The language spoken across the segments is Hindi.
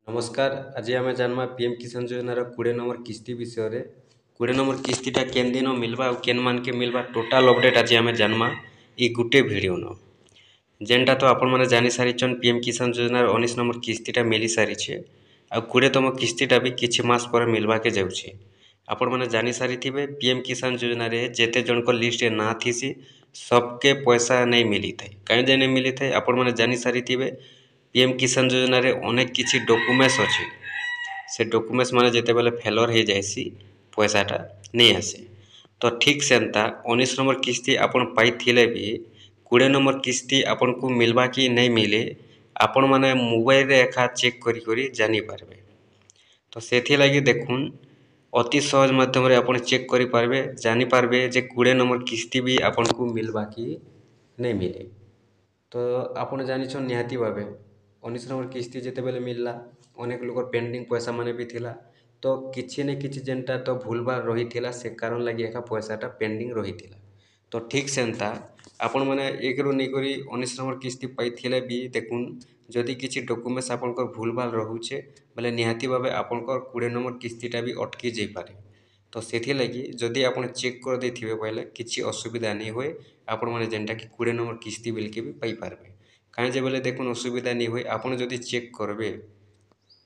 नमस्कार। आज आम जानमा पीएम किसान योजनार 20 नंबर किस्ती विषय। 20 नंबर किस्तीटा केन दिन मिलवा और केन मान के मिलवा टोटाल अपडेट आज आम जानमा ई गुटे भिडियो न जेनटा तो आपण मैंने जानी सारी पीएम किसान योजनार 19 नंबर किस्तीटा मिली सारी आ 20तम किस्तीटा भी किछि मास पर मिलवा के जाउछि। आपण मैंने जानी सारी थे पीएम किसान योजना रे जेते जनक लिस्ट ना थीसी सबके पैसा नहीं मिली थे कहीं नहीं मिली थे। आपण मैंने जानी सारी थे पीएम किसान योजना रे अनेक किछि डॉक्यूमेंट्स अछि से डॉक्यूमेंट्स माने जेते बेले फेलर हो जायसी पैसाटा नहीं आसे। तो ठीक सेंता 19 नंबर किस्ती आपण पाइथिले भी 20 नंबर किस्ती आपण को मिलवा कि नहीं मिले आपण माने मोबाइल रे एका चेक करी करी जानी पारबे। तो सेथि लगी देखुन अति सहज माध्यम रे आपण चेक करी पारबे जानी पारबे जे 20 नंबर किस्ती भी आपण को मिलवा कि नहीं मिले। तो आपण जानिछन निहाती भावे 19 नंबर किस्ती जेते बेले मिलला अनेक लोकर पेंडिंग पैसा माने भी थिला। तो किछि ने किछि जेनटा तो भूलभाल रही थिला से कारण लगी एका पैसाटा पेंडिंग रही थिला। तो ठीक सेंता आपण माने एक रु नै करी 19 नंबर किस्ती पाइथिले भी देखुन जदि किछि डॉक्यूमेंट्स आपनकर भूलभाल रहुचे बोले निहाती भावे आपनकर 20 नंबर किस्तीटा भी अटकी जाई पारे। तो सेथि लगी जदि आपण चेक कर देथिबे बोले किछि असुविधा नहीं होए आपण माने जेनटा कि 20 नंबर किस्ती बिल के भी पाई पारबे। काहे जे बोले देखुन असुविधा नहीं होए आपण जदि चेक करबे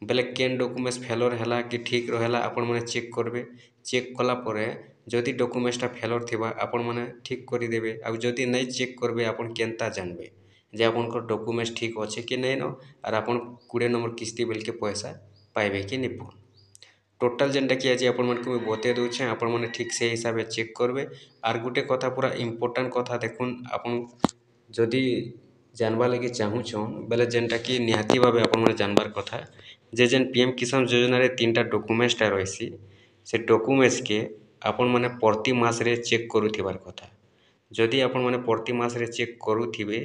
बेले केन डॉक्यूमेंट्स फेलर हैला कि ठीक रहेला आपण माने चेक करबे। चेक कला परे जदि डॉक्यूमेंट्सटा फेलर थिबा आपण माने ठीक करि देबे आ जदि नहीं चेक करबे आपण केनता जानबे जे आपनकर डॉक्यूमेंट्स ठीक अच्छे कि नहीं न आर आपण 20 नंबर किस्ती बिल के पैसा पाइबे कि नहीं पान। टोटाल जेनटा कि आज आपण मानके मुझे बते दूचे आपण माने ठीक से हिसाब से चेक करबे। आर गुटे कथा पूरा इम्पोर्टेंट कथा देखुन आपण जदि जानवा लगी चाहूछन बेले जेनटा कि निहाती भावे आपण माने जानबार कथा जे जेन पीएम किसान योजना रे 3टा डॉक्यूमेंट्सटा रहिसी से डॉक्यूमेंट्स के आपण माने प्रति मास रे चेक करूथिबार कथा। जदि आपण माने प्रति मास रे चेक करूथिबे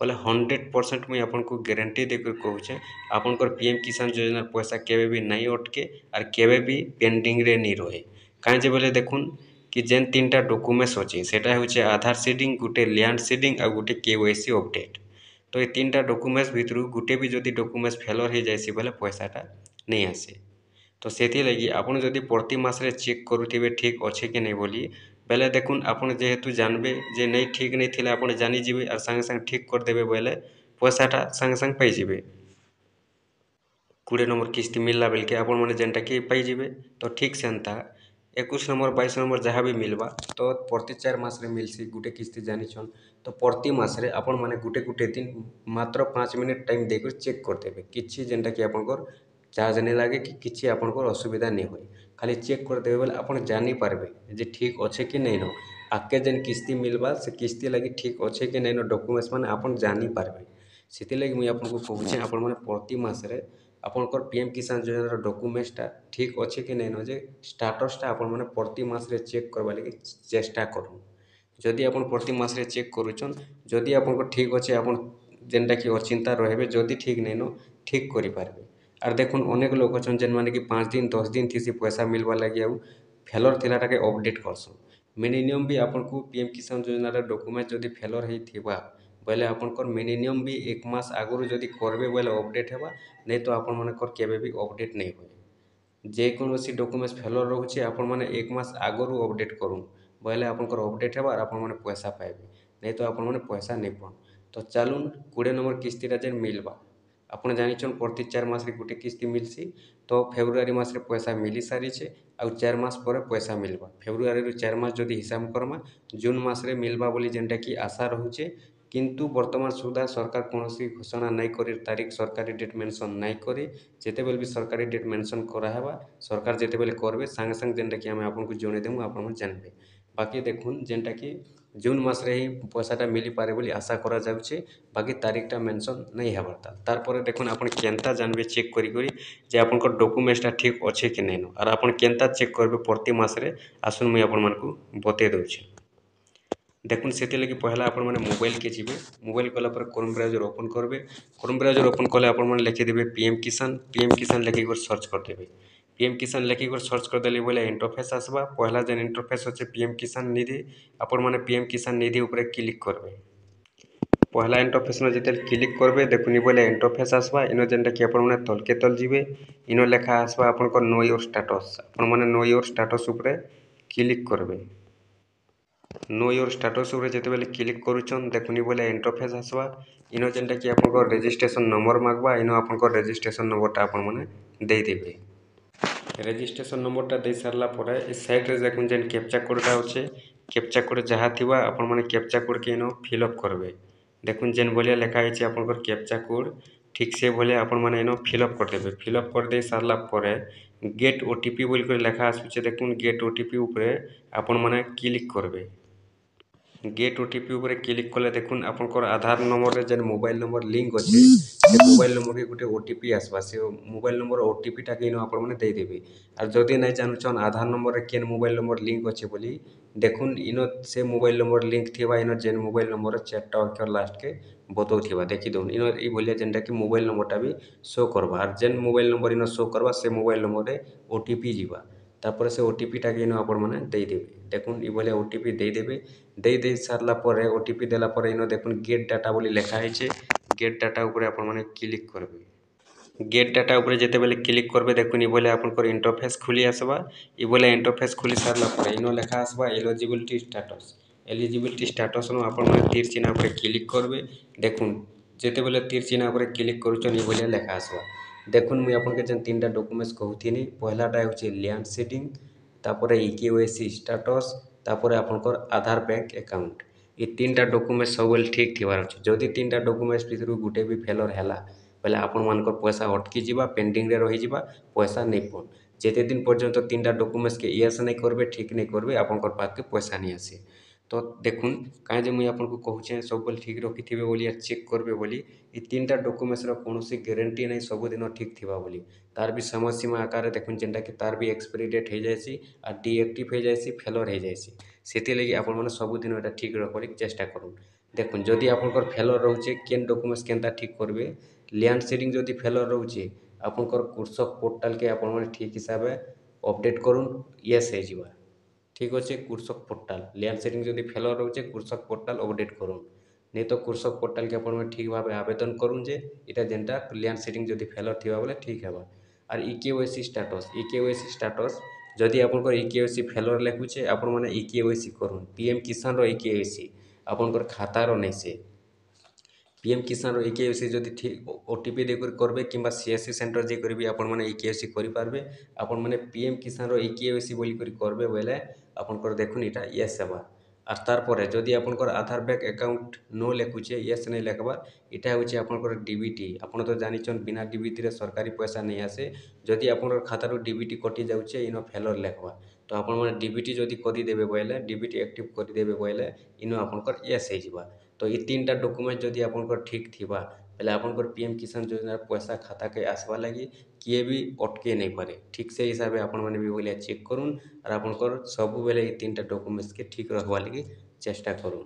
बोले 100% मुझे आपन को गारंटी देकर कहूचे आपनकर पीएम किसान योजना पैसा केबे भी नहीं अटके और केबे भी पेंडिंग रे नहीं रहे। काहे जे बोले देखुन कि जेन 3टा डॉक्यूमेंट्स अछि सेटा होचे आधार सीडिंग गुटे लैंड सीडिंग और गुटे केवाईसी अपडेट। तो ये 3टा डॉक्यूमेंट्स भितरु गुटे भी जदि डॉक्यूमेंट्स फेलर हो जायसी बोले पैसाटा नहीं आसे। तो सेथि लगी आपण जदि प्रति मास रे चेक करूथिबे ठीक अच्छे कि नहीं बोली बेले देखुन आपण जेहेतु जानबे जे नहीं ठीक नहीं थिले आपण जानी जिबे और संगे संगे ठीक कर देबे बोले पैसाटा संगे संगे पाई जिबे। 20 नंबर किस्ती मिलला बेल के आपण माने जेनटा कि पाई जिबे। तो ठीक सेंता 21 नंबर 22 नंबर जहाँ भी मिलवा तो प्रति 4 मास रे मिलसी गुटे किस्ती जानिछन। तो प्रति मास रे आपण माने गुटे गुटे दिन मात्र 5 मिनट टाइम देकर चेक कर देबे किछि जेनटा कि आपनकर चार्ज नहीं लगे कि किछि आपनकर असुविधा नहीं होए खाली चेक कर देबे बोले आपण जानी पारबे जे ठीक अच्छे कि नहीं न आके जेन किस्ती मिलवा से किस्ती लगी ठीक अच्छे कि नहीं न डॉक्यूमेंट्स माने आपण जानी पारबे। सेति लगी मुई आपनको कहूचे आपण माने प्रति मास रे आपनकर पीएम किसान योजना डॉक्यूमेंट्सटा ठीक अच्छे कि नहीं न जे स्टेटसटा आपण माने प्रति मास रे चेक करबा लगी चेष्टा करूँ। जदि आपण प्रति मास रे चेक करूछन जदि आपनकर ठीक अच्छे आपण जेनटा कि अचिंता रहबे जदि ठीक नहीं न ठीक करि पारबे। आर देखुन अनेक लोक अछन जेन माने कि 5 दिन 10 दिन थीसी पैसा मिलवा लगी आउ फेलर थिलाटाके अपडेट करसन। मिनिमम भी आपन को पीएम किसान योजना डॉक्यूमेंट जदि फेलर होई थिबा बोले आपनकर मिनिमम भी 1 मास आगु जदि करबे बोले अपडेट हेबा नहीं तो आपण मानकर केबे भी अपडेट नहीं होए। जे कोनोसी डॉक्यूमेंट्स फेलर रहउचे आपण माने 1 मास आगु अपडेट करूँ बोले आपनकर अपडेट हेबा और आपण माने पैसा पाइबे नहीं तो आपण माने पैसा नहीं पान। तो चलुन 20 नंबर किस्तीटा जेन मिलवा आपण जानिछन प्रति 4 मास रे गुटे किस्ती मिलसी। तो फेब्रुआरी मास रे पैसा मिली सारी छे आ 4 मास पर पैसा मिलवा फेब्रुआरी रो 4 मास जदि हिसाब करमा जून मास रे मिलवा बोली जेनटा कि आशा रहउचे। किंतु वर्तमान सुधा सरकार कौनसी घोषणा नहीं करी तारीख सरकारी डेट मेंशन नहीं करी जेते बेले भी सरकारी डेट मेंशन कराहेबा सरकार जेते बेले करबे संगे संगे जेनटा कि आम आपन को जणे देमु आपण मन जानबे। बाकी देखुन जेनटा कि जून मास रे ही पैसाटा मिली पारे बोली आशा करा जाउचे बाकी तारीखटा मेंशन नहीं हेबारता। तार परे देखुन आपण केनता जानबे चेक करी करी जे आपनकर डॉक्यूमेंट्सटा ठीक अच्छे कि नहीं न और आपण केनता चेक करबे प्रति मास रे आसुन मुई आपण मानकु बते दउचे। देखुन से लगी पहला आपण मैंने मोबाइल के जी मोबाइल कला पर क्रोम ब्राउजर ओपन करबे। क्रोम ब्राउजर ओपन कले आपण मैंने लिखिदेवे पीएम किसान लिखिक सर्च करदेवे। पीएम किसान लिखिक सर्च करदेले बोले इंटरफेस आसवा पहला जेन इंटरफेस अच्छे पीएम किसान निधि आपण मैंने पीएम किसान निधि ऊपर क्लिक करबे। पहला इंटरफेस में जिते क्लिक करबे देखुन बोले इंटरफेस आसवा इन जेनटा कि आपण मैंने तलके तल जीवे इन लेखा आसवा आपन नो योर स्टेटस आपण मैंने नो योर स्टेटस उपरे क्लिक करबे। नो योर स्टेटस उपरे जेते बेले क्लिक करूछन देखुनी बोले इंटरफेस आसवा इन जेनटा कि आपन रजिस्ट्रेशन नंबर मागवा इन आपन रजिस्ट्रेशन नंबरटा आपण मैंने दे देबे। रेजिस्ट्रेशन नंबरटा दे सारला परे ए साइड रे देखुन जेन कैप्चा कोडटा अच्छे कैप्चा कोड जहाँ थिबा आपण माने कैप्चा कोड के इन फिलअप करबे। देखुन जेन भलिया लेखा है आपन कैप्चा कोड ठीक से भलिया आपण माने इन फिलअप कर देबे। फिलअप कर दे सारला परे गेट ओटीपी बोल कर लेखा आसुचे देखुन गेट ओटीपी ऊपर आपण माने क्लिक करबे। गेट ओटीपी ऊपर क्लिक कले देखुन आपनकर आधार नंबर रे जेन मोबाइल नंबर लिंक अच्छे से मोबाइल नंबर के गोटे ओटीपी आसवा से मोबाइल नंबर ओटीपी टा के आपण मैंने दे देबे। और जदि नहीं जानुछन आधार नंबर रे केन मोबाइल नंबर लिंक अच्छे बोली देखुन इन से मोबाइल नंबर लिंक थिबा इन जेन मोबाइल नंबर चारटा अक्षर लास्ट के बतौथिबा देखि दउन इन ई भलिया जेनटा कि मोबाइल नंबरटा भी शो करबा। और जेन मोबाइल नंबर इन शो करबा से मोबाइल नंबर रे ओटीपी जीवा तापर से ओटीपी टा के इन आपण मैंने दे देबे। देखुन ई भलिया ओटीपी दे देबे। दे सारला परे ओटीपी देला परे इन देखुन गेट डाटा बोली लेखा है गेट डाटा ऊपर आपण मैंने क्लिक करबे। गेट डाटा ऊपर जेते बेले क्लिक करबे देखुन ई बोले आपनकर इंटरफेस खुली आसबा। ई बोले इंटरफेस खुली सारला परे इन लेखा आसबा एलिजिबिलिटी स्टेटस नो आपण मैंने तीर चिन्ह ऊपर क्लिक करबे। देखुन जेते बेले तीर चिन्ह ऊपर क्लिक करूछन ई बोले लेखा आसबा। देखुन मुई आपन के जेन तीनटा डॉक्यूमेंट्स कहउथिनी पहलाटा होछि लैंड सीडिंग तापर इकेवाईसी स्टेटस तापर आपनकर आधार बैंक अकाउंट ये तीनटा डॉक्यूमेंट्स सब ठीक थिबार अछि। जदि तीनटा डॉक्यूमेंट्स भितर गुटे भी फेलर हैला बेले आपण मानकर पैसा अटकी जिबा पेंडिंग रे रहि जिबा पैसा नहीं पौन जेते दिन पर्यंत तीनटा डॉक्यूमेंट्स के यस नहीं करबे ठीक नहीं करबे आपनकर पाक के पैसा नहीं आसे। तो देखुन काहे जे मुई आपनको कहूचे सब बेले ठीक रखिथिबे बोली या चेक करबे बोली ई तीनटा डॉक्यूमेंट्स रो कोनोसी गारंटी नहीं सब दिन ठीक थिबा बोली तार भी समय सीमा आकार देखुन जेनटा कि तार भी एक्सपायरी डेट हो जायसी आ डीएक्टिव हो जायसी फेलर हो जायसी सेति लगी आपण माने सब दिन एटा ठीक रखबार चेष्टा करूँ। देखुन जदि आपनकर फेलर रोचे केन डॉक्यूमेंट्स केनता ठीक करबे लैंड सीडिंग जदि फेलर रोचे आपनकर कृषक पोर्टल के आपण माने ठीक हिसाब अपडेट करूँ यस हो जिबा ठीक अच्छे। कृषक पोर्टाल लैंड सीडिंग जदि फेलर रोचे कृषक पोर्टाल अपडेट करूँ नहीं तो कृषक पोर्टाल के आपण ठीक भाव आवेदन करूँ जे इटा जेनटा लैंड सीडिंग जदि फेलर थिबा बोले ठीक हेबा। और इकेवाईसी स्टेटस जदि आपनकर इकेवाईसी फेलर लेखुचे आपण माने इकेवाईसी करूँ पीएम किसान रो इकेवाईसी आपनकर खातार नहीं से पीएम किसान रो इकेवाईसी जदि ठीक ओटीपी देकर करबे किंबा सीएससी सेंटर जे करबे आपण माने इकेवाईसी करि पारबे। आपण माने पीएम किसान रो इकेवाईसी बोली करि करबे बोले आपनकर देखुन इटा यस हेबा। आर तार परे जदि आपनकर आधार बैंक अकाउंट नो लेखुचे यस नहीं लेखबार इटा होचे आपनकर डीबीटी आपण तो जानिछन बिना डीबीटी रे सरकारी पैसा नहीं आसे जदि आपनकर खातारू डीबीटी कटि जाउचे इन फेलर लेखबा तो आपण माने डीबीटी जदि करि देबे बोले डीबीटी एक्टिव करि देबे बोले इन आपनकर यस हो जिबा। तो ये तीनटा डॉक्यूमेंट जदि आपनकर ठीक थिबा बेले आपनकर पीएम किसान योजना पैसा खाता के आसवा लगी किए भी अटके नहीं पारे ठीक से हिसाब से आपण माने भी बोलिया चेक करूँ और आपनकर सब बेले ये तीनटा डॉक्यूमेंट्स के ठीक रखवा लगी चेष्टा करूँ।